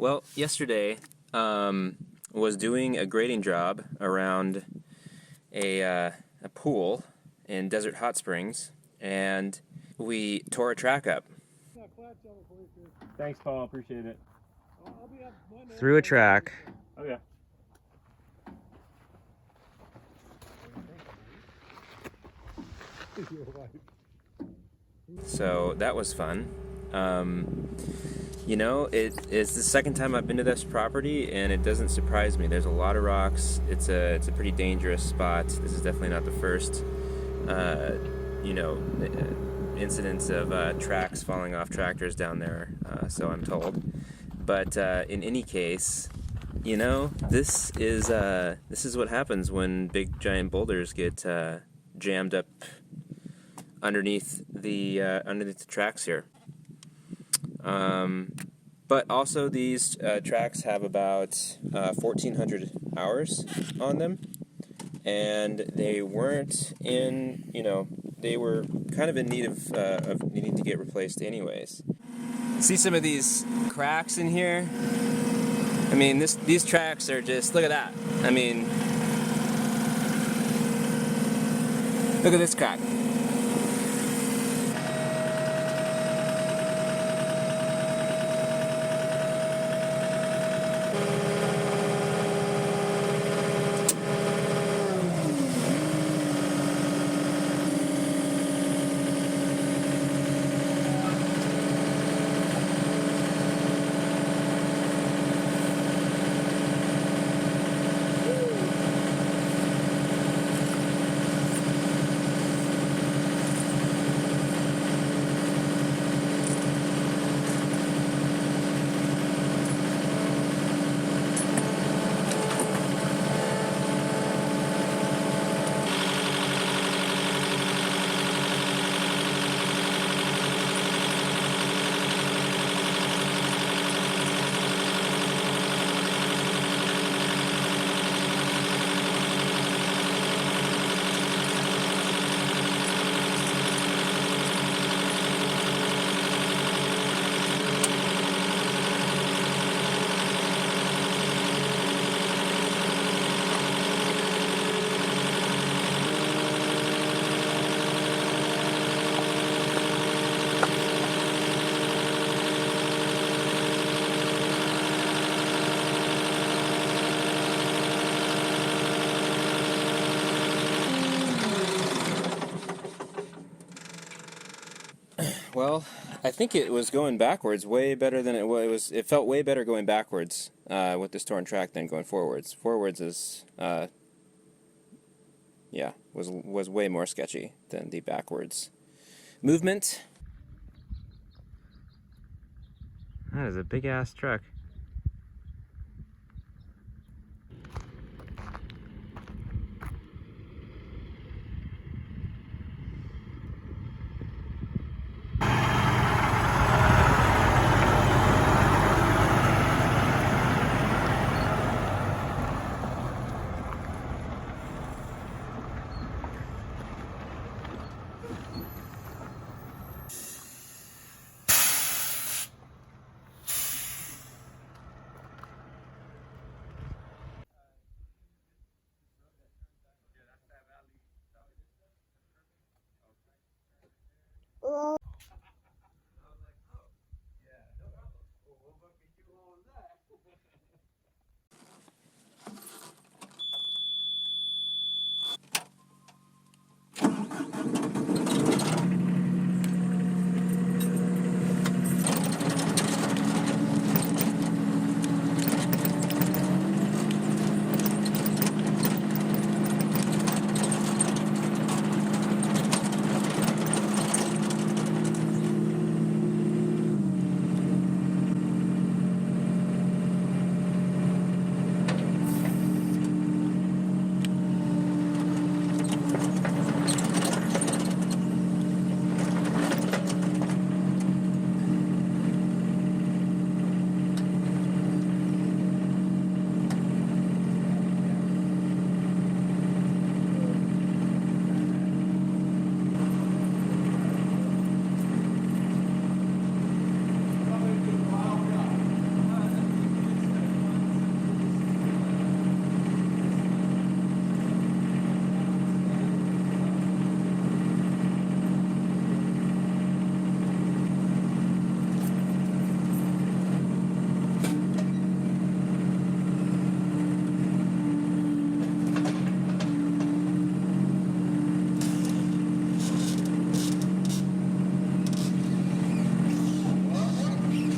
Well, yesterday was doing a grading job around a pool in Desert Hot Springs, and we tore a track up. Thanks, Paul. Appreciate it. Through a track. Oh, yeah. So that was fun. It's the second time I've been to this property, and it doesn't surprise me. There's a lot of rocks. It's a pretty dangerous spot. This is definitely not the first, incidents of tracks falling off tractors down there. So I'm told. But in any case, this is what happens when big giant boulders get jammed up underneath the tracks here. But also these tracks have about 1,400 hours on them, and they weren't they were kind of in need of needing to get replaced anyways. See some of these cracks in here? I mean, these tracks are just, look at that. I mean, look at this crack. Well, I think it was going backwards way better than it was. It felt way better going backwards with this torn track than going forwards. Forwards is, was way more sketchy than the backwards movement. That is a big ass truck.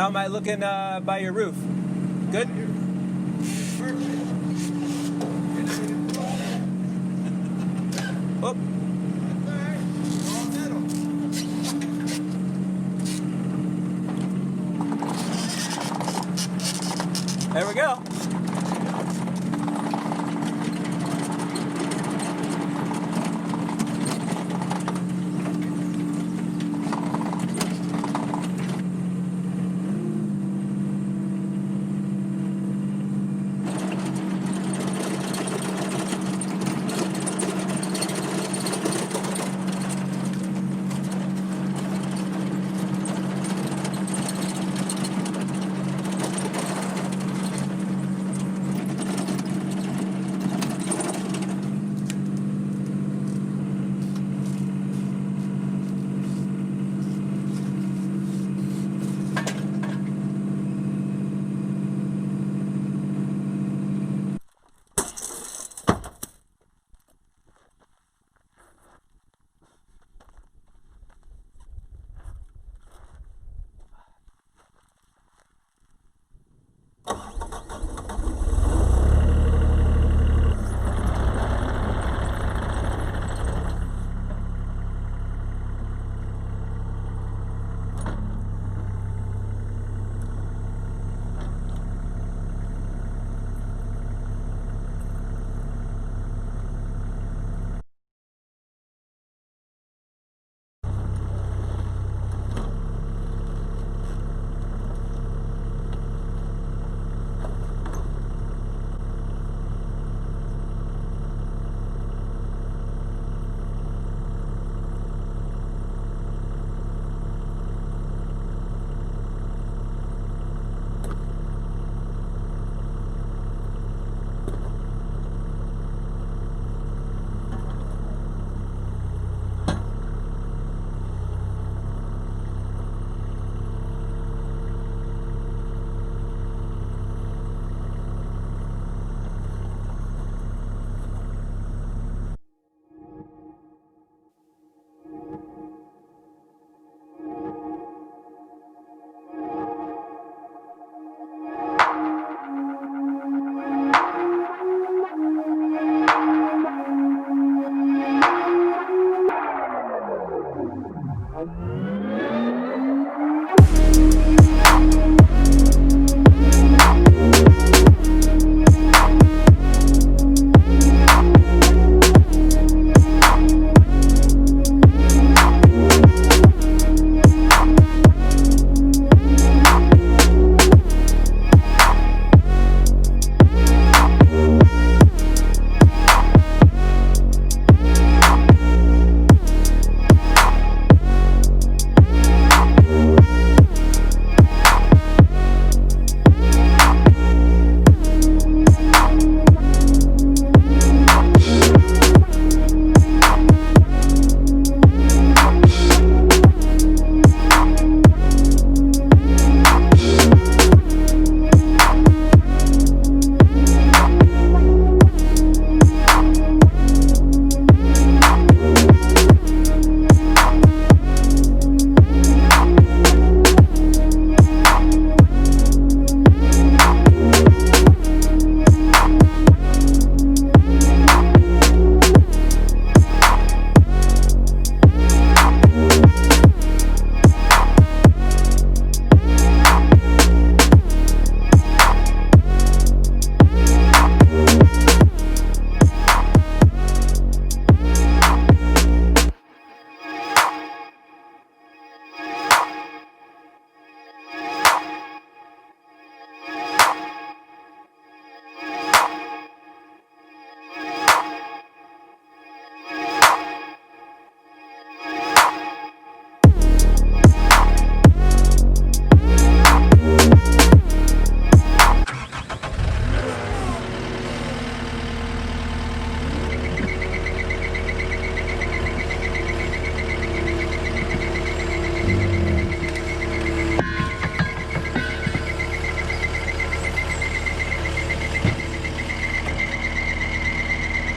How am I looking by your roof? Good? Oh.